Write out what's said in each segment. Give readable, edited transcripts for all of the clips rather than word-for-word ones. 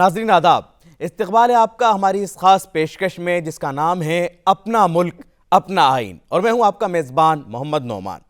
नाज़रीन आदाब, इस्तकबाल है आपका हमारी इस खास पेशकश में जिसका नाम है अपना मुल्क अपना आइन, और मैं हूं आपका मेज़बान मोहम्मद नौमान।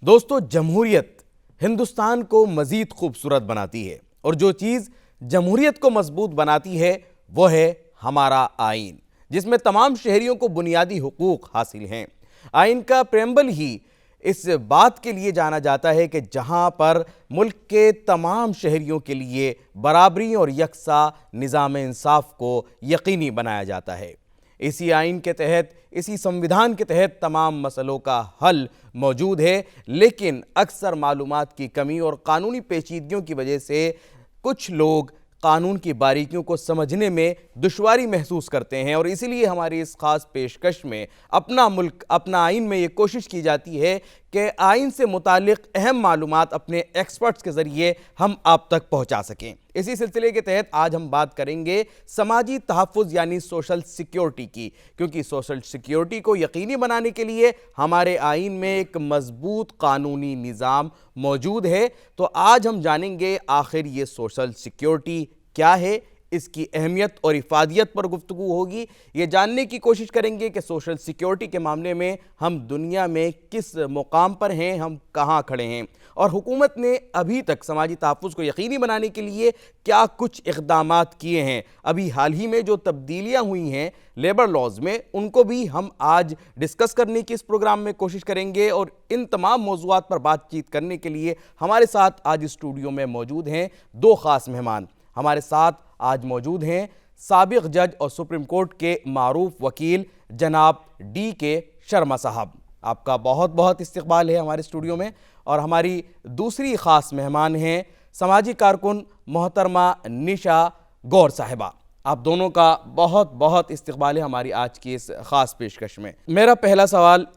दोस्तों, जमहूरियत हिंदुस्तान को मज़ीद खूबसूरत बनाती है और जो चीज़ जमहूरियत को मजबूत बनाती है वो है हमारा आइन, जिसमें तमाम शहरियों को बुनियादी हुकूक हासिल हैं। आइन का प्रेम्बल ही इस बात के लिए जाना जाता है कि जहां पर मुल्क के तमाम शहरियों के लिए बराबरी और यकसा निज़ाम इंसाफ को यकीनी बनाया जाता है। इसी आइन के तहत, इसी संविधान के तहत तमाम मसलों का हल मौजूद है, लेकिन अक्सर मालूमात की कमी और कानूनी पेचीदगियों की वजह से कुछ लोग कानून की बारीकियों को समझने में दुश्वारी महसूस करते हैं। और इसीलिए हमारी इस खास पेशकश में अपना मुल्क अपना आइन में ये कोशिश की जाती है कि आइन से मुतालिक अहम मालूमात अपने एक्सपर्ट्स के ज़रिए हम आप तक पहुंचा सकें। इसी सिलसिले के तहत आज हम बात करेंगे समाजी तहफ़्फ़ुज़ यानी सोशल सिक्योरिटी की, क्योंकि सोशल सिक्योरिटी को यकीनी बनाने के लिए हमारे आइन में एक मजबूत कानूनी निज़ाम मौजूद है। तो आज हम जानेंगे आखिर ये सोशल सिक्योरिटी क्या है, इसकी अहमियत और इफादियत पर गुफ्तगू होगी। ये जानने की कोशिश करेंगे कि सोशल सिक्योरिटी के मामले में हम दुनिया में किस मुकाम पर हैं, हम कहाँ खड़े हैं, और हुकूमत ने अभी तक समाजी तहफ़्फ़ुज़ को यकीनी बनाने के लिए क्या कुछ इक़दामात किए हैं। अभी हाल ही में जो तब्दीलियाँ हुई हैं लेबर लॉज में, उनको भी हम आज डिस्कस करने की इस प्रोग्राम में कोशिश करेंगे। और इन तमाम मौज़ूआत पर बातचीत करने के लिए हमारे साथ आज स्टूडियो में मौजूद हैं दो ख़ास मेहमान। हमारे साथ आज मौजूद हैं साबिक़ जज और सुप्रीम कोर्ट के मारूफ वकील जनाब DK शर्मा साहब। आपका बहुत बहुत इस्तकबाल है हमारे स्टूडियो में। और हमारी दूसरी ख़ास मेहमान हैं समाजी कारकुन मोहतरमा निशा गौर साहिबा। आप दोनों का बहुत बहुत इस्तकबाल है हमारी आज की इस ख़ास पेशकश में। मेरा पहला सवाल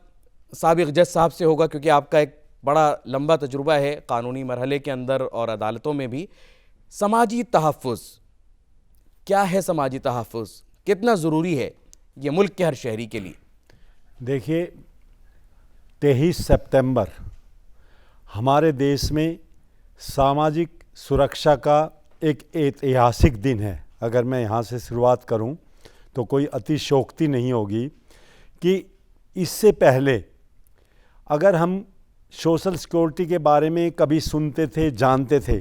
साबिक़ जज साहब से होगा, क्योंकि आपका एक बड़ा लंबा तजुर्बा है कानूनी मरहले के अंदर और अदालतों में भी। समाजी तहफ़्फ़ुज़ क्या है? समाजी तहफ़्फ़ुज़ कितना ज़रूरी है ये मुल्क के हर शहरी के लिए? देखिए, 23 सितंबर हमारे देश में सामाजिक सुरक्षा का एक ऐतिहासिक दिन है। अगर मैं यहाँ से शुरुआत करूँ तो कोई अतिशयोक्ति नहीं होगी कि इससे पहले अगर हम सोशल सिक्योरिटी के बारे में कभी सुनते थे, जानते थे,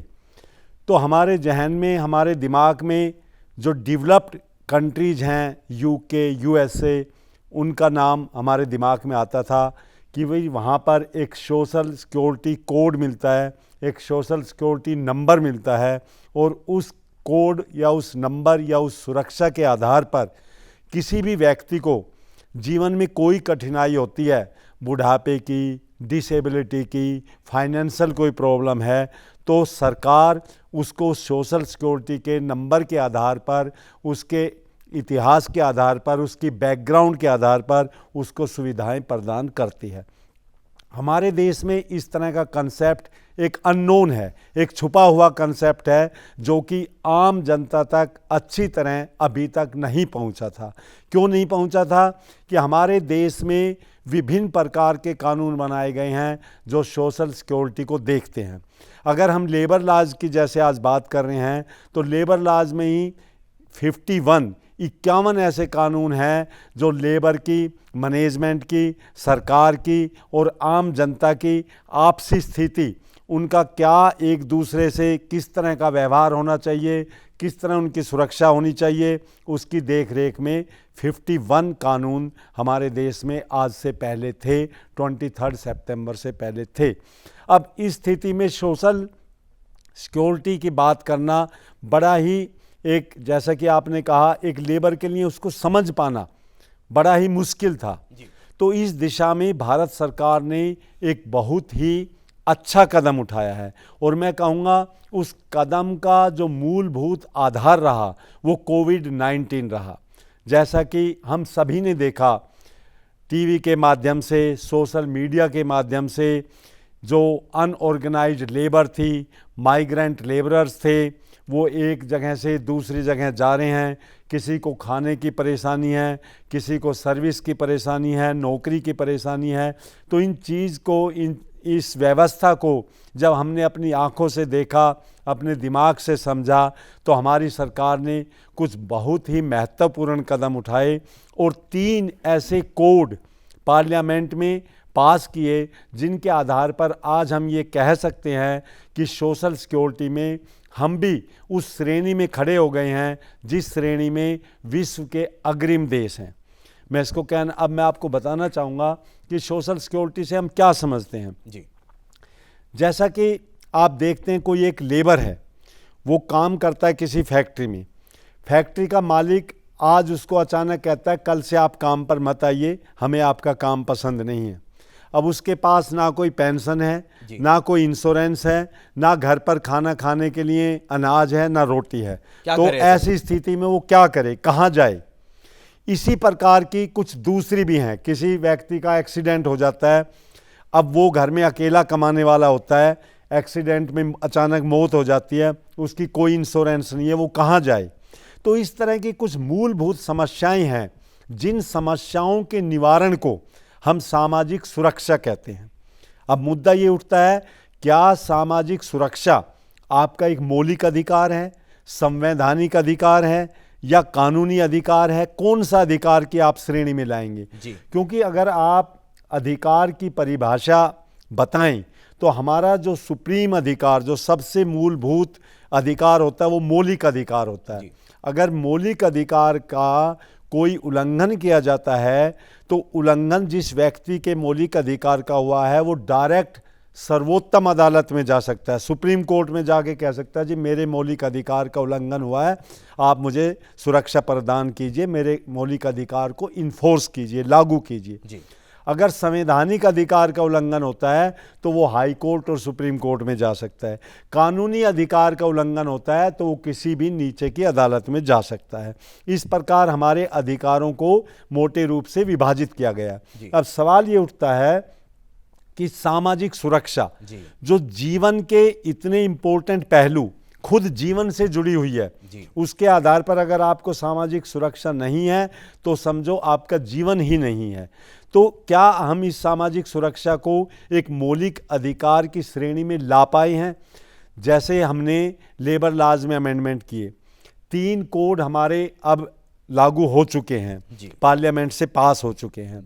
तो हमारे जहन में, हमारे दिमाग में जो डेवलप्ड कंट्रीज़ हैं, UK, USA, उनका नाम हमारे दिमाग में आता था कि भाई वहाँ पर एक सोशल सिक्योरिटी कोड मिलता है, एक सोशल सिक्योरिटी नंबर मिलता है, और उस कोड या उस नंबर या उस सुरक्षा के आधार पर किसी भी व्यक्ति को जीवन में कोई कठिनाई होती है, बुढ़ापे की, डिसेबिलिटी की, फाइनेंशियल कोई प्रॉब्लम है, तो सरकार उसको सोशल सिक्योरिटी के नंबर के आधार पर, उसके इतिहास के आधार पर, उसकी बैकग्राउंड के आधार पर उसको सुविधाएं प्रदान करती है। हमारे देश में इस तरह का कंसेप्ट एक अननोन है, एक छुपा हुआ कंसेप्ट है, जो कि आम जनता तक अच्छी तरह अभी तक नहीं पहुंचा था। क्यों नहीं पहुंचा था? कि हमारे देश में विभिन्न प्रकार के कानून बनाए गए हैं जो सोशल सिक्योरिटी को देखते हैं। अगर हम लेबर लॉज की जैसे आज बात कर रहे हैं, तो लेबर लॉज में ही 51 ऐसे कानून हैं जो लेबर की, मैनेजमेंट की, सरकार की और आम जनता की आपसी स्थिति, उनका क्या एक दूसरे से किस तरह का व्यवहार होना चाहिए, किस तरह उनकी सुरक्षा होनी चाहिए, उसकी देख रेख में 51 कानून हमारे देश में आज से पहले थे, 23 सितंबर से पहले थे। अब इस स्थिति में सोशल सिक्योरिटी की बात करना बड़ा ही एक, जैसा कि आपने कहा, एक लेबर के लिए उसको समझ पाना बड़ा ही मुश्किल था। तो इस दिशा में भारत सरकार ने एक बहुत ही अच्छा कदम उठाया है, और मैं कहूँगा उस कदम का जो मूलभूत आधार रहा वो कोविड-19 रहा। जैसा कि हम सभी ने देखा टीवी के माध्यम से, सोशल मीडिया के माध्यम से, जो अनऑर्गेनाइज्ड लेबर थी, माइग्रेंट लेबरर्स थे, वो एक जगह से दूसरी जगह जा रहे हैं। किसी को खाने की परेशानी है, किसी को सर्विस की परेशानी है, नौकरी की परेशानी है। तो इन इस व्यवस्था को जब हमने अपनी आंखों से देखा, अपने दिमाग से समझा, तो हमारी सरकार ने कुछ बहुत ही महत्वपूर्ण कदम उठाए और 3 ऐसे कोड पार्लियामेंट में पास किए जिनके आधार पर आज हम ये कह सकते हैं कि सोशल सिक्योरिटी में हम भी उस श्रेणी में खड़े हो गए हैं जिस श्रेणी में विश्व के अग्रिम देश हैं। मैं इसको अब मैं आपको बताना चाहूँगा कि सोशल सिक्योरिटी से हम क्या समझते हैं जी। जैसा कि आप देखते हैं, कोई एक लेबर है, वो काम करता है किसी फैक्ट्री में। फैक्ट्री का मालिक आज उसको अचानक कहता है कल से आप काम पर मत आइए, हमें आपका काम पसंद नहीं है। अब उसके पास ना कोई पेंशन है, ना कोई इंश्योरेंस है, ना घर पर खाना खाने के लिए अनाज है, ना रोटी है। तो ऐसी स्थिति में वो क्या करे, कहाँ जाए? इसी प्रकार की कुछ दूसरी भी हैं। किसी व्यक्ति का एक्सीडेंट हो जाता है, अब वो घर में अकेला कमाने वाला होता है, एक्सीडेंट में अचानक मौत हो जाती है, उसकी कोई इंश्योरेंस नहीं है, वो कहाँ जाए? तो इस तरह की कुछ मूलभूत समस्याएं हैं जिन समस्याओं के निवारण को हम सामाजिक सुरक्षा कहते हैं। अब मुद्दा ये उठता है, क्या सामाजिक सुरक्षा आपका एक मौलिक अधिकार है, संवैधानिक अधिकार है या कानूनी अधिकार है? कौन सा अधिकार की आप श्रेणी में लाएंगे? क्योंकि अगर आप अधिकार की परिभाषा बताएं तो हमारा जो सुप्रीम अधिकार, जो सबसे मूलभूत अधिकार होता है, वो मौलिक अधिकार होता है। अगर मौलिक अधिकार का कोई उल्लंघन किया जाता है तो उल्लंघन जिस व्यक्ति के मौलिक अधिकार का हुआ है वो डायरेक्ट सर्वोत्तम अदालत में जा सकता है, सुप्रीम कोर्ट में जाके कह सकता है जी मेरे मौलिक अधिकार का उल्लंघन हुआ है, आप मुझे सुरक्षा प्रदान कीजिए, मेरे मौलिक अधिकार को इन्फोर्स कीजिए, लागू कीजिए। अगर संवैधानिक अधिकार का उल्लंघन होता है तो वो हाई कोर्ट और सुप्रीम कोर्ट में जा सकता है। कानूनी अधिकार का उल्लंघन होता है तो वो किसी भी नीचे की अदालत में जा सकता है। इस प्रकार हमारे अधिकारों को मोटे रूप से विभाजित किया गया। अब सवाल ये उठता है कि सामाजिक सुरक्षा जो जीवन के इतने इम्पोर्टेंट पहलू खुद जीवन से जुड़ी हुई है, उसके आधार पर अगर आपको सामाजिक सुरक्षा नहीं है तो समझो आपका जीवन ही नहीं है। तो क्या हम इस सामाजिक सुरक्षा को एक मौलिक अधिकार की श्रेणी में ला पाए हैं? जैसे हमने लेबर लॉज में अमेंडमेंट किए, 3 कोड हमारे अब लागू हो चुके हैं, पार्लियामेंट से पास हो चुके हैं।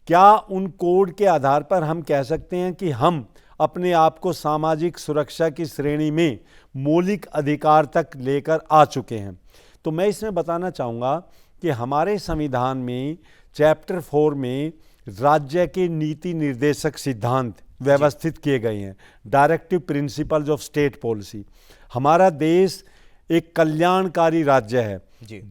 क्या उन कोड के आधार पर हम कह सकते हैं कि हम अपने आप को सामाजिक सुरक्षा की श्रेणी में मौलिक अधिकार तक लेकर आ चुके हैं? तो मैं इसमें बताना चाहूँगा कि हमारे संविधान में चैप्टर 4 में राज्य के नीति निर्देशक सिद्धांत व्यवस्थित किए गए हैं, directive principles of state policy. हमारा देश एक कल्याणकारी राज्य है।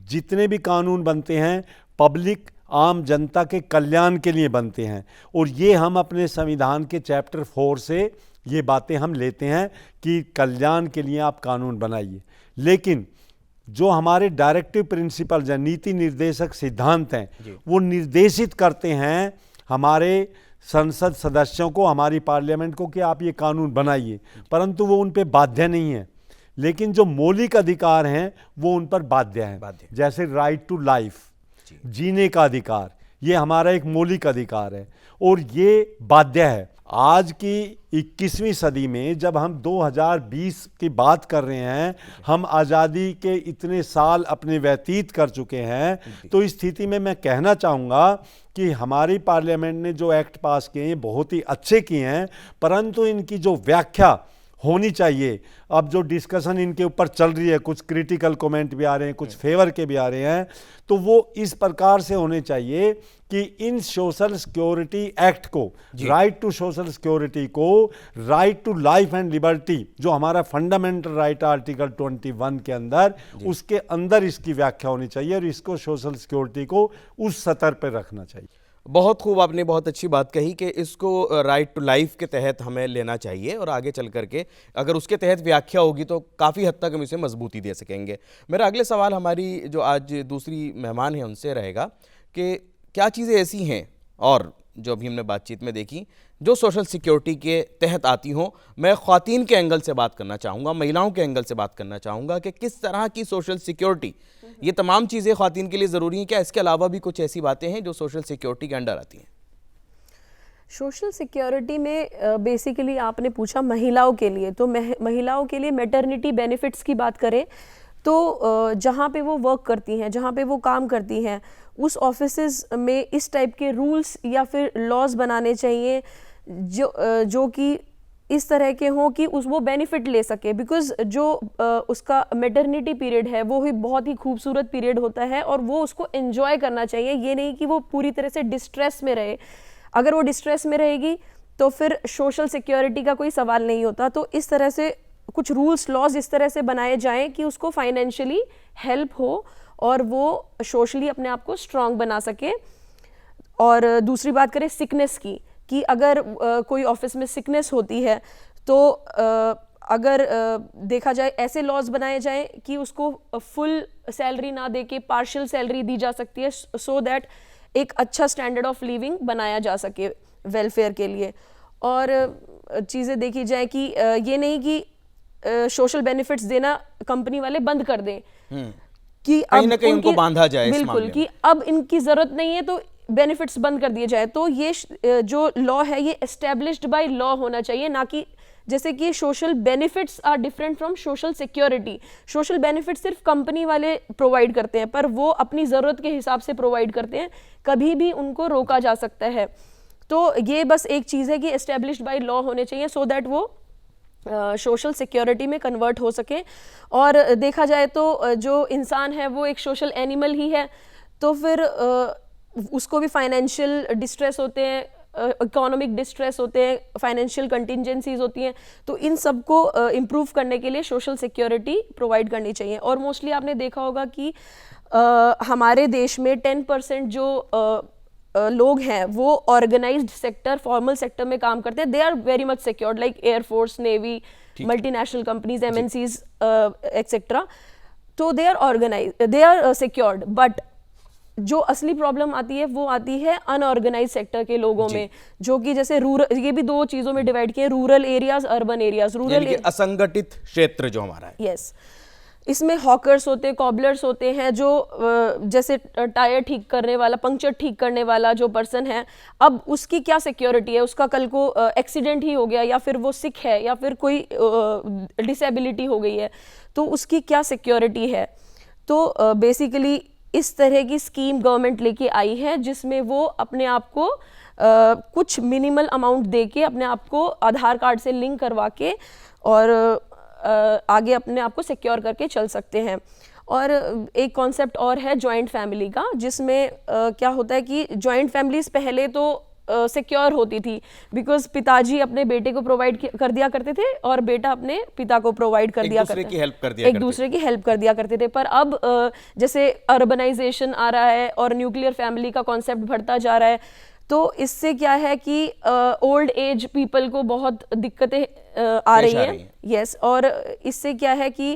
जितने भी कानून बनते हैं पब्लिक, आम जनता के कल्याण के लिए बनते हैं और ये हम अपने संविधान के चैप्टर 4 से ये बातें हम लेते हैं कि कल्याण के लिए आप कानून बनाइए। लेकिन जो हमारे डायरेक्टिव प्रिंसिपल या नीति निर्देशक सिद्धांत हैं वो निर्देशित करते हैं हमारे संसद सदस्यों को, हमारी पार्लियामेंट को कि आप ये कानून बनाइए, परंतु वो उन पे बाध्य नहीं है। लेकिन जो मौलिक अधिकार हैं वो उन पर बाध्य हैं। जैसे राइट टू लाइफ, जीने का अधिकार, ये हमारा एक मौलिक अधिकार है और ये बाध्य है। आज की 21वीं सदी में जब हम 2020 की बात कर रहे हैं, हम आज़ादी के इतने साल अपने व्यतीत कर चुके हैं, तो इस स्थिति में मैं कहना चाहूँगा कि हमारी पार्लियामेंट ने जो एक्ट पास किए हैं बहुत ही अच्छे किए हैं, परंतु इनकी जो व्याख्या होनी चाहिए, अब जो डिस्कशन इनके ऊपर चल रही है, कुछ क्रिटिकल कमेंट भी आ रहे हैं, कुछ फेवर के भी आ रहे हैं, तो वो इस प्रकार से होने चाहिए कि इन सोशल सिक्योरिटी एक्ट को, राइट टू सोशल सिक्योरिटी को right to life and liberty, जो हमारा फंडामेंटल राइट आर्टिकल 21 के अंदर, उसके अंदर इसकी व्याख्या होनी चाहिए और इसको सोशल सिक्योरिटी को उस स्तर पर रखना चाहिए। बहुत खूब, आपने बहुत अच्छी बात कही कि इसको राइट टू लाइफ के तहत हमें लेना चाहिए और आगे चल करके अगर उसके तहत व्याख्या होगी तो काफ़ी हद तक हम इसे मजबूती दे सकेंगे। मेरा अगले सवाल हमारी जो आज दूसरी मेहमान है उनसे रहेगा कि क्या चीज़ें ऐसी हैं और जो अभी हमने बातचीत में देखी जो सोशल सिक्योरिटी के तहत आती हों। मैं ख़वातीन के एंगल से बात करना चाहूँगा, महिलाओं के एंगल से बात करना चाहूँगा कि किस तरह की सोशल सिक्योरिटी, ये तमाम चीज़ें ख़वातीन के लिए ज़रूरी हैं, क्या इसके अलावा भी कुछ ऐसी बातें हैं जो सोशल सिक्योरिटी के अंडर आती हैं? सोशल सिक्योरिटी में बेसिकली आपने पूछा महिलाओं के लिए, तो महिलाओं के लिए मैटरनिटी बेनिफिट्स की बात करें तो जहाँ पे वो वर्क करती हैं, जहाँ पे वो काम करती हैं, उस ऑफिसेज में इस टाइप के रूल्स या फिर लॉज बनाने चाहिए जो कि इस तरह के हों कि वो बेनिफिट ले सके। बिकॉज जो उसका मैटरनिटी पीरियड है वो ही बहुत ही खूबसूरत पीरियड होता है और वो उसको एंजॉय करना चाहिए, ये नहीं कि वो पूरी तरह से डिस्ट्रेस में रहे। अगर वो डिस्ट्रेस में रहेगी तो फिर सोशल सिक्योरिटी का कोई सवाल नहीं होता। तो इस तरह से कुछ रूल्स लॉज इस तरह से बनाए जाएं कि उसको फाइनेंशियली हेल्प हो और वो सोशली अपने आप को स्ट्रांग बना सके। और दूसरी बात करें सिकनेस की, कि अगर कोई ऑफिस में सिकनेस होती है तो अगर देखा जाए ऐसे लॉज बनाए जाएं कि उसको फुल सैलरी ना दे के पार्शियल सैलरी दी जा सकती है, सो दैट एक अच्छा स्टैंडर्ड ऑफ लिविंग बनाया जा सके वेलफेयर के लिए। और चीज़ें देखी जाए कि ये नहीं कि सोशल बेनिफिट्स देना कंपनी वाले बंद कर दें कि कहीं ना कहीं उनको बांधा जाए इस बिल्कुल मामले कि अब इनकी ज़रूरत नहीं है तो बेनिफिट्स बंद कर दिए जाए। तो ये जो लॉ है ये एस्टेब्लिश्ड बाय लॉ होना चाहिए, ना कि जैसे कि social benefits are different from social security. Social benefit सिर्फ कंपनी वाले प्रोवाइड करते हैं, पर वो अपनी ज़रूरत के हिसाब से प्रोवाइड करते हैं, कभी भी उनको रोका जा सकता है। तो ये बस एक चीज़ है कि एस्टेब्लिश्ड बाय लॉ होने चाहिए सो दैट वो सोशल सिक्योरिटी में कन्वर्ट हो सके। और देखा जाए तो जो इंसान है वो एक सोशल एनिमल ही है, तो फिर उसको भी फाइनेंशियल डिस्ट्रेस होते हैं, इकोनॉमिक डिस्ट्रेस होते हैं, फाइनेंशियल कंटिजेंसीज होती हैं। तो इन सब को इम्प्रूव करने के लिए सोशल सिक्योरिटी प्रोवाइड करनी चाहिए। और मोस्टली आपने देखा होगा कि हमारे देश में 10% जो लोग हैं वो ऑर्गेनाइज्ड सेक्टर, फॉर्मल सेक्टर में काम करते हैं। They are very much secured, like air force, navy, multinational companies, MNCs etcetera. तो they are organize, they are secured. But जो असली प्रॉब्लम आती है वो आती है अनऑर्गेनाइज सेक्टर के लोगों में, जो कि जैसे रूरल, ये भी दो चीजों में डिवाइड किए, rural areas, urban areas. Rural असंगठित क्षेत्र जो हमारा है, यस, इसमें हॉकर्स होते हैं, कॉबलर्स होते हैं, जो जैसे टायर ठीक करने वाला, पंक्चर ठीक करने वाला जो पर्सन है, अब उसकी क्या सिक्योरिटी है? उसका कल को एक्सीडेंट ही हो गया या फिर वो सिक है या फिर कोई डिसेबिलिटी हो गई है, तो उसकी क्या सिक्योरिटी है? तो बेसिकली इस तरह की स्कीम गवर्नमेंट लेके आई है जिसमें वो अपने आप को कुछ मिनिमल अमाउंट दे के अपने आप को आधार कार्ड से लिंक करवा के और आगे अपने आप को सिक्योर करके चल सकते हैं। और एक कॉन्सेप्ट और है जॉइंट फैमिली का, जिसमें क्या होता है कि जॉइंट फैमिलीज पहले तो सिक्योर होती थी, बिकॉज पिताजी अपने बेटे को प्रोवाइड कर दिया करते थे और बेटा अपने पिता को प्रोवाइड कर दिया करते, एक दूसरे की हेल्प कर दिया करते थे। पर अब जैसे अर्बनाइजेशन आ रहा है और न्यूक्लियर फैमिली का कॉन्सेप्ट बढ़ता जा रहा है, तो इससे क्या है कि ओल्ड एज पीपल को बहुत दिक्कतें आ रही हैं। यस, और इससे क्या है कि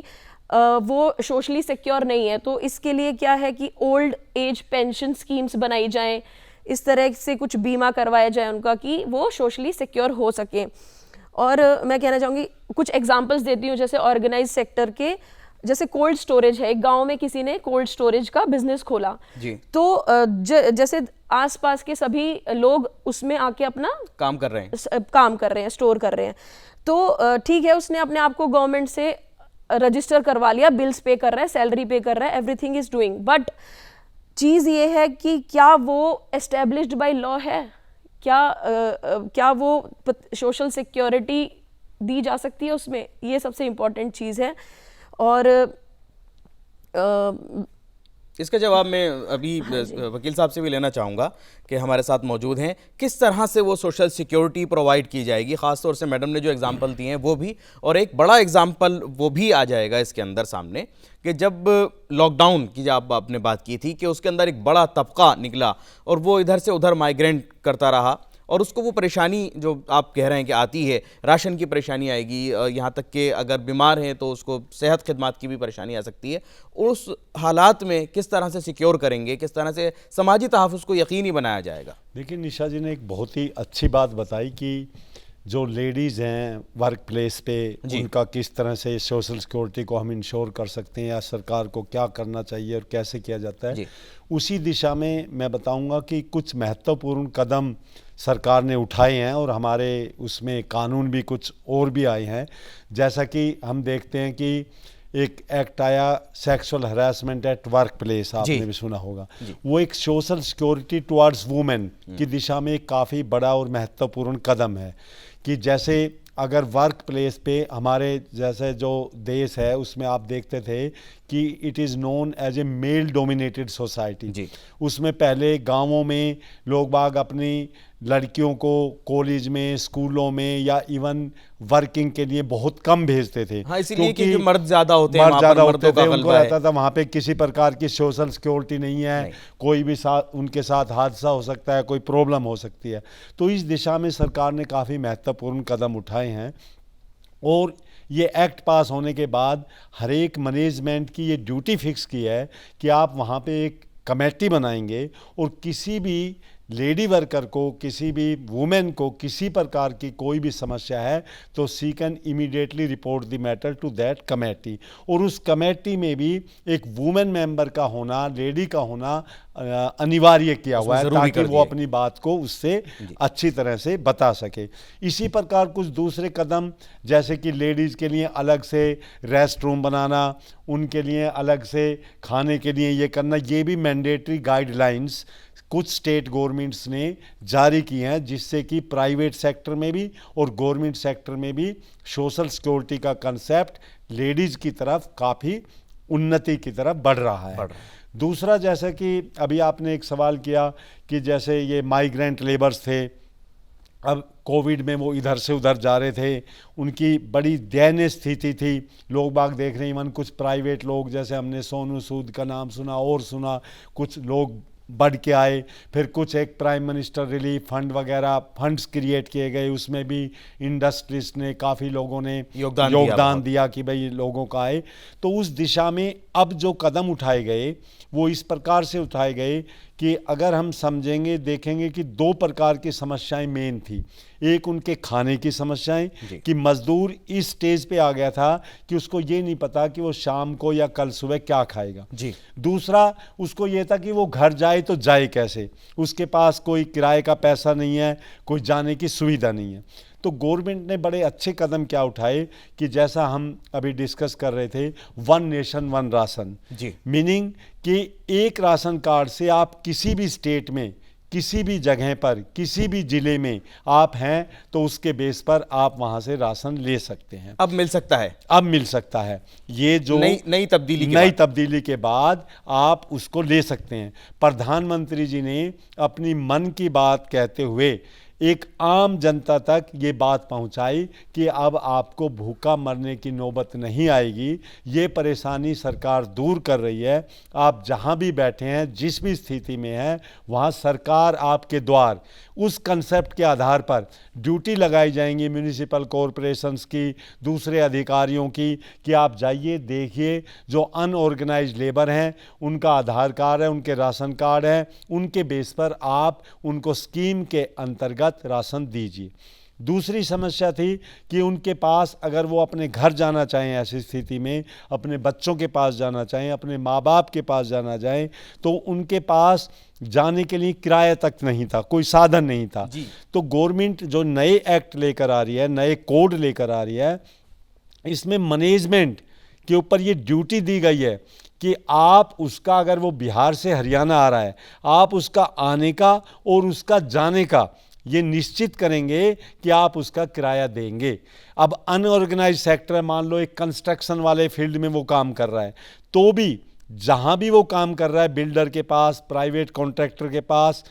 वो सोशली सिक्योर नहीं है। तो इसके लिए क्या है कि ओल्ड एज पेंशन स्कीम्स बनाई जाएं, इस तरह से कुछ बीमा करवाया जाए उनका कि वो सोशली सिक्योर हो सके। और मैं कहना चाहूँगी, कुछ एग्जांपल्स देती हूँ, जैसे ऑर्गेनाइज सेक्टर के, जैसे कोल्ड स्टोरेज है, एक गांव में किसी ने कोल्ड स्टोरेज का बिजनेस खोला जी। तो जैसे आसपास के सभी लोग उसमें आके अपना काम कर रहे हैं, स्टोर कर रहे हैं, तो ठीक है, उसने अपने आप को गवर्नमेंट से रजिस्टर करवा लिया, बिल्स पे कर रहा है, सैलरी पे कर रहा है, एवरीथिंग इज डूइंग। बट चीज़ ये है कि क्या वो एस्टेब्लिश्ड बाय लॉ है? क्या वो सोशल सिक्योरिटी दी जा सकती है उसमें? ये सबसे इम्पोर्टेंट चीज़ है। और इसका जवाब मैं अभी वकील साहब से भी लेना चाहूँगा कि हमारे साथ मौजूद हैं। किस तरह से वो सोशल सिक्योरिटी प्रोवाइड की जाएगी? ख़ासतौर से मैडम ने जो एग्जांपल दिए हैं वो भी, और एक बड़ा एग्जांपल वो भी आ जाएगा इसके अंदर सामने कि जब लॉकडाउन की जब आपने बात की थी कि उसके अंदर एक बड़ा तबका निकला और वो इधर से उधर माइग्रेंट करता रहा, और उसको वो परेशानी जो आप कह रहे हैं कि आती है, राशन की परेशानी आएगी, यहाँ तक कि अगर बीमार हैं तो उसको सेहत खिदमात की भी परेशानी आ सकती है। उस हालात में किस तरह से सिक्योर करेंगे, किस तरह से समाजी तहफ़्फ़ुज़ को यकीनी बनाया जाएगा? देखिए, निशा जी ने एक बहुत ही अच्छी बात बताई कि जो लेडीज़ हैं वर्क प्लेस पे, उनका किस तरह से सोशल सिक्योरिटी को हम इंश्योर कर सकते हैं या सरकार को क्या करना चाहिए और कैसे किया जाता है, उसी दिशा में मैं बताऊंगा कि कुछ महत्वपूर्ण कदम सरकार ने उठाए हैं और हमारे उसमें कानून भी कुछ और भी आए हैं। जैसा कि हम देखते हैं कि एक एक्ट आया sexual harassment at work place, आपने भी सुना होगा। वो एक सोशल सिक्योरिटी टुवर्ड्स वुमेन की दिशा में एक काफ़ी बड़ा और महत्वपूर्ण कदम है कि जैसे अगर वर्क प्लेस पे हमारे जैसे जो देश है उसमें आप देखते थे कि it is known as a male dominated society. उसमें पहले गांवों में लोग बाग अपनी लड़कियों को कॉलेज में, स्कूलों में या इवन वर्किंग के लिए बहुत कम भेजते थे। हाँ, इसीलिए कि मर्द ज़्यादा होते हैं, उनको रहता था वहाँ पे किसी प्रकार की सोशल सिक्योरिटी नहीं है, कोई भी उनके साथ हादसा हो सकता है, कोई प्रॉब्लम हो सकती है। तो इस दिशा में सरकार ने काफ़ी महत्वपूर्ण कदम उठाए हैं और ये एक्ट पास होने के बाद हर एक मैनेजमेंट की ये ड्यूटी फिक्स की है कि आप वहाँ पे एक कमेटी बनाएंगे और किसी भी लेडी वर्कर को, किसी भी वुमेन को किसी प्रकार की कोई भी समस्या है तो she can immediately report the matter to that committee. और उस कमेटी में भी एक वुमेन मेंबर का होना, लेडी का होना अनिवार्य किया हुआ है ताकि वो अपनी बात को उससे अच्छी तरह से बता सके। इसी प्रकार कुछ दूसरे कदम जैसे कि लेडीज़ के लिए अलग से रेस्ट रूम बनाना, उनके लिए अलग से खाने के लिए ये करना, ये भी मैंडेटरी गाइडलाइंस कुछ स्टेट गवर्नमेंट्स ने जारी की हैं जिससे कि प्राइवेट सेक्टर में भी और गवर्नमेंट सेक्टर में भी सोशल सिक्योरिटी का कंसेप्ट लेडीज़ की तरफ काफ़ी उन्नति की तरफ बढ़ रहा है। दूसरा, जैसा कि अभी आपने एक सवाल किया कि जैसे ये माइग्रेंट लेबर्स थे, अब कोविड में वो इधर से उधर जा रहे थे, उनकी बड़ी दयनीय स्थिति थी। लोग बाग देख रहे हैं, इवन कुछ प्राइवेट लोग जैसे हमने सोनू सूद का नाम सुना और सुना, कुछ लोग बढ़ के आए, फिर कुछ एक प्राइम मिनिस्टर रिलीफ फंड वगैरह फंड्स क्रिएट किए गए, उसमें भी इंडस्ट्रीज ने, काफ़ी लोगों ने योगदान दिया कि भाई लोगों का आए। तो उस दिशा में अब जो कदम उठाए गए वो इस प्रकार से उठाए गए कि अगर हम समझेंगे, देखेंगे कि दो प्रकार की समस्याएं मेन थी। एक उनके खाने की समस्याएं कि मजदूर इस स्टेज पे आ गया था कि उसको ये नहीं पता कि वो शाम को या कल सुबह क्या खाएगा। दूसरा, उसको ये था कि वो घर जाए तो जाए कैसे, उसके पास कोई किराए का पैसा नहीं है, कोई जाने की सुविधा नहीं है। तो गवर्नमेंट ने बड़े अच्छे कदम क्या उठाए कि जैसा हम अभी डिस्कस कर रहे थे, one nation one ration, meaning कि एक राशन कार्ड से आप किसी भी स्टेट में, किसी भी जगह पर, किसी भी ज़िले में आप हैं तो उसके बेस पर आप वहाँ से राशन ले सकते हैं। अब मिल सकता है, अब मिल सकता है। ये जो नई तब्दीली के बाद आप उसको ले सकते हैं। प्रधानमंत्री जी ने अपनी मन की बात कहते हुए एक आम जनता तक ये बात पहुंचाई कि अब आपको भूखा मरने की नौबत नहीं आएगी, ये परेशानी सरकार दूर कर रही है। आप जहां भी बैठे हैं, जिस भी स्थिति में हैं, वहां सरकार आपके द्वार उस कंसेप्ट के आधार पर ड्यूटी लगाई जाएंगी म्यूनिसिपल कॉरपोरेशंस की, दूसरे अधिकारियों की, कि आप जाइए देखिए जो अनऑर्गेनाइज्ड लेबर हैं उनका आधार कार्ड है, उनके राशन कार्ड है, उनके बेस पर आप उनको स्कीम के अंतर्गत राशन दीजिए। दूसरी समस्या थी कि उनके पास अगर वो अपने घर जाना चाहें, ऐसी स्थिति में अपने बच्चों के पास जाना चाहें, अपने माँ बाप के पास जाना चाहें, तो उनके पास जाने के लिए किराया तक नहीं था, कोई साधन नहीं था। तो गवर्नमेंट जो नए एक्ट लेकर आ रही है, नए कोड लेकर आ रही है, इसमें मैनेजमेंट के ऊपर ये ड्यूटी दी गई है कि आप उसका, अगर वो बिहार से हरियाणा आ रहा है, आप उसका आने का और उसका जाने का ये निश्चित करेंगे कि आप उसका किराया देंगे। अब अनऑर्गेनाइज्ड सेक्टर, मान लो एक कंस्ट्रक्शन वाले फील्ड में वो काम कर रहा है, तो भी जहां भी वो काम कर रहा है, बिल्डर के पास, प्राइवेट कॉन्ट्रैक्टर के पास,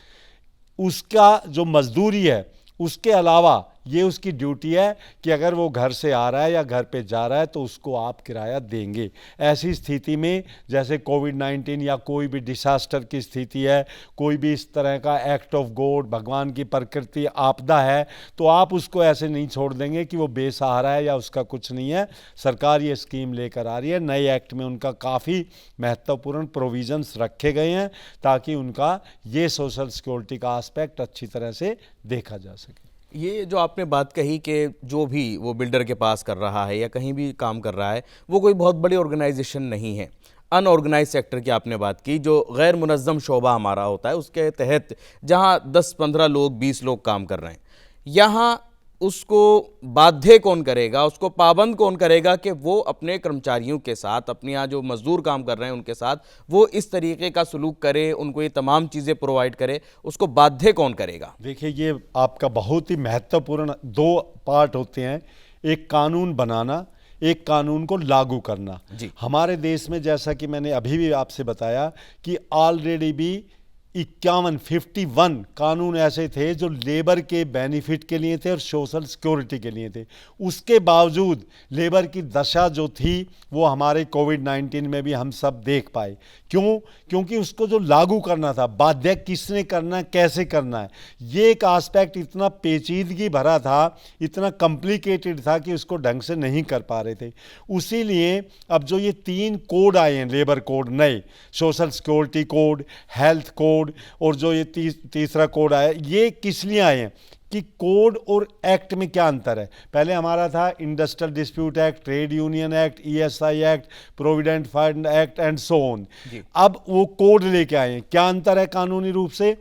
उसका जो मजदूरी है उसके अलावा ये उसकी ड्यूटी है कि अगर वो घर से आ रहा है या घर पे जा रहा है तो उसको आप किराया देंगे। ऐसी स्थिति में जैसे कोविड-19 या कोई भी डिसास्टर की स्थिति है, कोई भी इस तरह का एक्ट ऑफ गॉड, भगवान की प्रकृति आपदा है, तो आप उसको ऐसे नहीं छोड़ देंगे कि वो बेसहारा है या उसका कुछ नहीं है। सरकार ये स्कीम लेकर आ रही है। नए एक्ट में उनका काफ़ी महत्वपूर्ण प्रोविजंस रखे गए हैं ताकि उनका ये सोशल सिक्योरिटी का एस्पेक्ट अच्छी तरह से देखा जा सके। ये जो आपने बात कही कि जो भी वो बिल्डर के पास कर रहा है या कहीं भी काम कर रहा है वो कोई बहुत बड़ी ऑर्गेनाइजेशन नहीं है, अनऑर्गेनाइज सेक्टर की आपने बात की, जो गैर मुनज़्ज़म शोबा हमारा होता है उसके तहत जहाँ 10-15 लोग 20 लोग काम कर रहे हैं, यहाँ उसको बाध्य कौन करेगा, उसको पाबंद कौन करेगा कि वो अपने कर्मचारियों के साथ, अपने यहाँ जो मजदूर काम कर रहे हैं उनके साथ वो इस तरीके का सलूक करे, उनको ये तमाम चीज़ें प्रोवाइड करे, उसको बाध्य कौन करेगा? देखिए, ये आपका बहुत ही महत्वपूर्ण दो पार्ट होते हैं, एक कानून बनाना, एक कानून को लागू करना। जी। हमारे देश में जैसा कि मैंने अभी भी आपसे बताया कि ऑलरेडी भी 51 कानून ऐसे थे जो लेबर के बेनिफिट के लिए थे और सोशल सिक्योरिटी के लिए थे। उसके बावजूद लेबर की दशा जो थी वो हमारे कोविड-19 में भी हम सब देख पाए। क्यों? क्योंकि उसको जो लागू करना था, बाध्य किसने करना, कैसे करना है, ये एक एस्पेक्ट इतना पेचीदगी भरा था, इतना कॉम्प्लिकेटेड था कि उसको ढंग से नहीं कर पा रहे थे। उसी लिए अब जो ये 3 कोड आए हैं, लेबर कोड नए, social security code, health code और जो ये तीसरा कोड आया, ये किस लिए आए हैं कि कोड और एक्ट में क्या अंतर है। पहले हमारा था industrial dispute act, trade union act, ESI act, provident fund act and so on. अब वो कोड लेके आए हैं। क्या अंतर है कानूनी रूप से?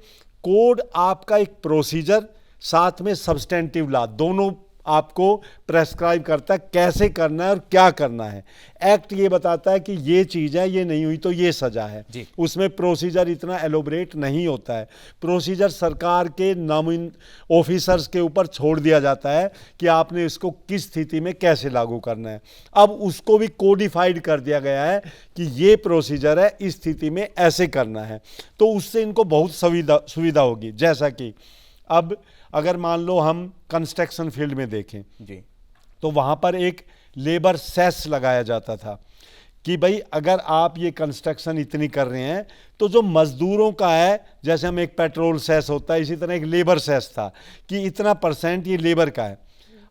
कोड आपका एक प्रोसीजर, साथ में सब्सटेंटिव लॉ, दोनों आपको प्रेस्क्राइब करता है कैसे करना है और क्या करना है। एक्ट ये बताता है कि ये चीज़ है, ये नहीं हुई तो ये सजा है। उसमें प्रोसीजर इतना एलोबरेट नहीं होता है। प्रोसीजर सरकार के नामिन ऑफिसर्स के ऊपर छोड़ दिया जाता है कि आपने इसको किस स्थिति में कैसे लागू करना है। अब उसको भी कोडिफाइड कर दिया गया है कि ये प्रोसीजर है, इस स्थिति में ऐसे करना है। तो उससे इनको बहुत सुविधा होगी। जैसा कि अब अगर मान लो हम कंस्ट्रक्शन फील्ड में देखें जी, तो वहाँ पर एक लेबर सेस लगाया जाता था कि भाई अगर आप ये कंस्ट्रक्शन इतनी कर रहे हैं तो जो मजदूरों का है, जैसे हम एक पेट्रोल सेस होता है, इसी तरह एक लेबर सेस था कि इतना % ये लेबर का है।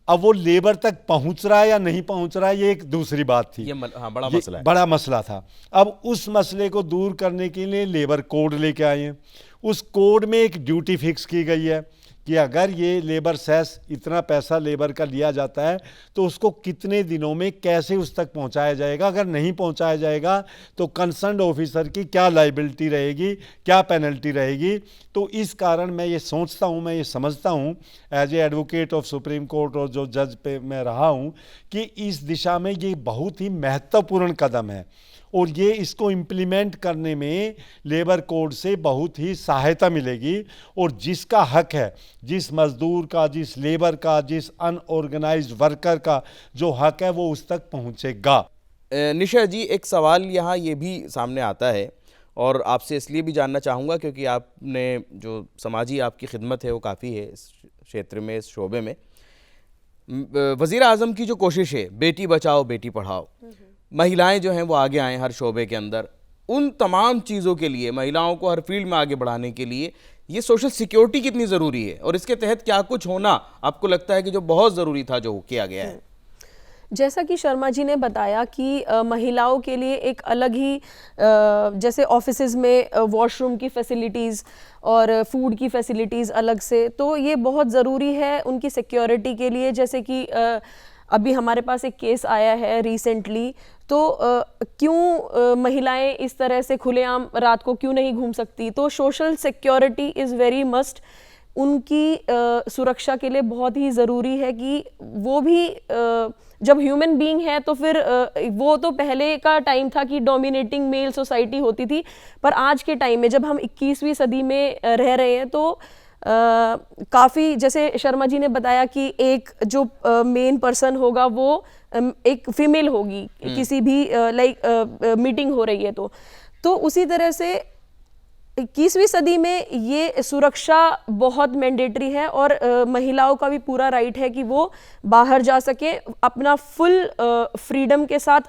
अब वो लेबर तक पहुंच रहा है या नहीं पहुंच रहा है, ये एक दूसरी बात थी। बड़ा मसला है। बड़ा मसला था। अब उस मसले को दूर करने के लिए लेबर कोड लेके आए हैं। उस कोड में एक ड्यूटी फिक्स की गई है कि अगर ये लेबर सेस इतना पैसा लेबर का लिया जाता है तो उसको कितने दिनों में कैसे उस तक पहुंचाया जाएगा। अगर नहीं पहुंचाया जाएगा तो कंसर्न्ड ऑफिसर की क्या लायबिलिटी रहेगी, क्या पेनल्टी रहेगी। तो इस कारण मैं ये सोचता हूँ, मैं ये समझता हूँ as a advocate of supreme court और जो जज पे मैं रहा हूँ कि इस दिशा में ये बहुत ही महत्वपूर्ण कदम है और ये इसको इम्प्लीमेंट करने में लेबर कोड से बहुत ही सहायता मिलेगी और जिसका हक है, जिस मजदूर का, जिस लेबर का, जिस अनऑर्गेनाइज्ड वर्कर का जो हक है वो उस तक पहुंचेगा। निशा जी, एक सवाल यहाँ ये भी सामने आता है और आपसे इसलिए भी जानना चाहूँगा क्योंकि आपने जो समाजी आपकी खिदमत है वो काफ़ी है इस क्षेत्र में, इस शोबे में। वज़ीर आज़म की जो कोशिश है बेटी बचाओ बेटी पढ़ाओ, महिलाएं जो हैं वो आगे आएँ हर शोबे के अंदर, उन तमाम चीज़ों के लिए, महिलाओं को हर फील्ड में आगे बढ़ाने के लिए ये सोशल सिक्योरिटी कितनी ज़रूरी है और इसके तहत क्या कुछ होना आपको लगता है कि जो बहुत ज़रूरी था जो किया गया है? जैसा कि शर्मा जी ने बताया कि महिलाओं के लिए एक अलग ही जैसे ऑफिसेज में वॉशरूम की फैसिलिटीज़ और फूड की फैसिलिटीज़ अलग से, तो ये बहुत ज़रूरी है उनकी सिक्योरिटी के लिए। जैसे कि अभी हमारे पास एक केस आया है रिसेंटली, तो क्यों महिलाएं इस तरह से खुलेआम रात को क्यों नहीं घूम सकती। तो social security is very must. उनकी सुरक्षा के लिए बहुत ही ज़रूरी है कि वो भी जब ह्यूमन बीइंग है तो फिर वो तो पहले का टाइम था कि डोमिनेटिंग मेल सोसाइटी होती थी, पर आज के टाइम में जब हम 21वीं सदी में रह रहे हैं तो काफ़ी, जैसे शर्मा जी ने बताया कि एक जो मेन पर्सन होगा वो एक फीमेल होगी, किसी भी मीटिंग हो रही है तो उसी तरह से 21वीं सदी में ये सुरक्षा बहुत मैंडेटरी है और महिलाओं का भी पूरा राइट है कि वो बाहर जा सके, अपना फुल फ्रीडम के साथ,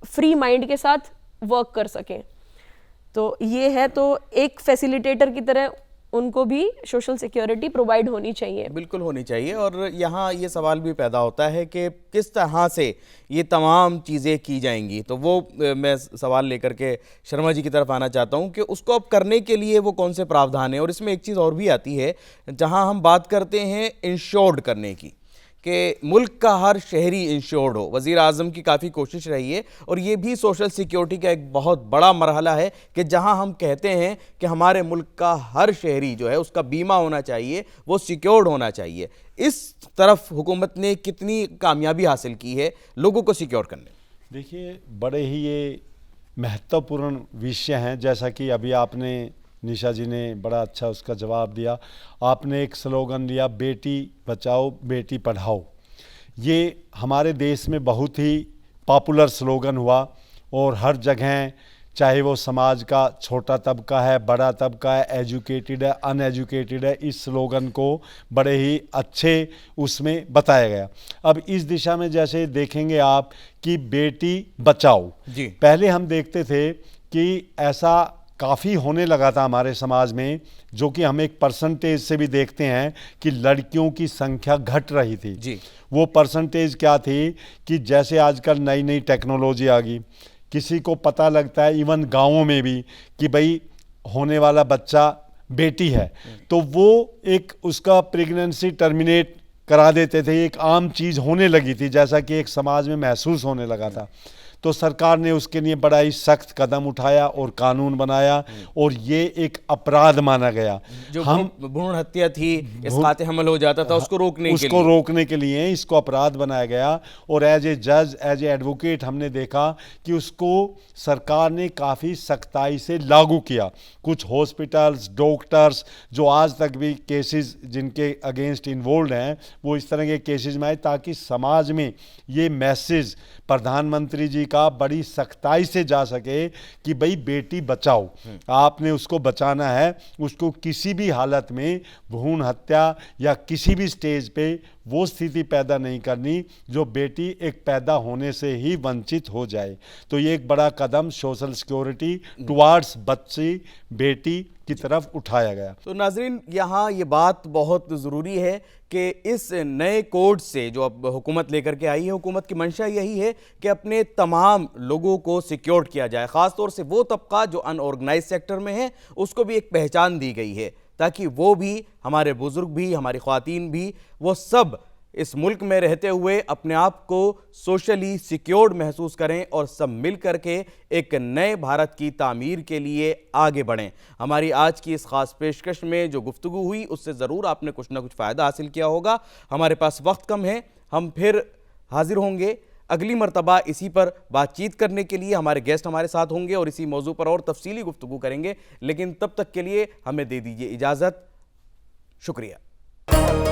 फ्री माइंड के साथ वर्क कर सकें। तो ये है, तो एक फैसिलिटेटर की तरह उनको भी सोशल सिक्योरिटी प्रोवाइड होनी चाहिए। बिल्कुल होनी चाहिए। और यहाँ ये सवाल भी पैदा होता है कि किस तरह से ये तमाम चीज़ें की जाएंगी। तो वो मैं सवाल लेकर के शर्मा जी की तरफ आना चाहता हूँ कि उसको अब करने के लिए वो कौन से प्रावधान हैं। और इसमें एक चीज़ और भी आती है, जहाँ हम बात करते हैं इंश्योर्ड करने की, कि मुल्क का हर शहरी इंश्योर्ड हो। वज़ीर आज़म की काफ़ी कोशिश रही है और ये भी सोशल सिक्योरिटी का एक बहुत बड़ा मरहला है कि जहां हम कहते हैं कि हमारे मुल्क का हर शहरी जो है उसका बीमा होना चाहिए, वो सिक्योर्ड होना चाहिए। इस तरफ हुकूमत ने कितनी कामयाबी हासिल की है लोगों को सिक्योर करने में? देखिए, बड़े ही ये महत्वपूर्ण विषय हैं। जैसा कि अभी आपने, निशा जी ने बड़ा अच्छा उसका जवाब दिया। आपने एक स्लोगन लिया, बेटी बचाओ बेटी पढ़ाओ। ये हमारे देश में बहुत ही पॉपुलर स्लोगन हुआ और हर जगह, चाहे वो समाज का छोटा तबका है, बड़ा तबका है, एजुकेटेड है, अनएजुकेटेड है, इस स्लोगन को बड़े ही अच्छे उसमें बताया गया। अब इस दिशा में जैसे देखेंगे आप कि बेटी बचाओ जी, पहले हम देखते थे कि ऐसा काफ़ी होने लगा था हमारे समाज में, जो कि हम एक परसेंटेज से भी देखते हैं कि लड़कियों की संख्या घट रही थी जी। वो परसेंटेज क्या थी कि जैसे आजकल नई नई टेक्नोलॉजी आ गई, किसी को पता लगता है इवन गांवों में भी कि भाई होने वाला बच्चा बेटी है, तो वो एक उसका प्रेगनेंसी टर्मिनेट करा देते थे। एक आम चीज़ होने लगी थी, जैसा कि एक समाज में महसूस होने लगा था। तो सरकार ने उसके लिए बड़ा ही सख्त कदम उठाया और कानून बनाया और ये एक अपराध माना गया। जो हम भ्रूण हत्या थी, इसकात हमल हो जाता था, उसको रोकने के लिए इसको अपराध बनाया गया। और एज ए जज, एज ए एडवोकेट हमने देखा कि उसको सरकार ने काफ़ी सख्ताई से लागू किया। कुछ हॉस्पिटल्स, डॉक्टर्स जो आज तक भी केसेस जिनके अगेंस्ट इन्वॉल्व हैं, वो इस तरह के केसेस में आए ताकि समाज में ये मैसेज प्रधानमंत्री जी का बड़ी सख्ताई से जा सके कि भाई बेटी बचाओ, आपने उसको बचाना है। उसको किसी भी हालत में भ्रूण हत्या या किसी भी स्टेज पे वो स्थिति पैदा नहीं करनी जो बेटी एक पैदा होने से ही वंचित हो जाए। तो ये एक बड़ा कदम सोशल सिक्योरिटी टुवार्ड्स बच्ची बेटी की तरफ उठाया गया। तो नाजरीन, यहाँ ये बात बहुत ज़रूरी है कि इस नए कोड से जो अब हुकूमत लेकर के आई है, हुकूमत की मंशा यही है कि अपने तमाम लोगों को सिक्योर किया जाए। ख़ास तौर से वो तबका जो अनऑर्गेनाइज सेक्टर में है, उसको भी एक पहचान दी गई है ताकि वो भी, हमारे बुज़ुर्ग भी, हमारी ख़वातीन भी, वो सब इस मुल्क में रहते हुए अपने आप को सोशली सिक्योर्ड महसूस करें और सब मिल करके एक नए भारत की तामीर के लिए आगे बढ़ें। हमारी आज की इस ख़ास पेशकश में जो गुफ्तगू हुई उससे ज़रूर आपने कुछ ना कुछ फ़ायदा हासिल किया होगा। हमारे पास वक्त कम है, हम फिर हाजिर होंगे अगली मरतबा इसी पर बातचीत करने के लिए। हमारे गेस्ट हमारे साथ होंगे और इसी मौजू पर और तफसीली गुफ्तगू करेंगे, लेकिन तब तक के लिए हमें दे दीजिए इजाज़त। शुक्रिया।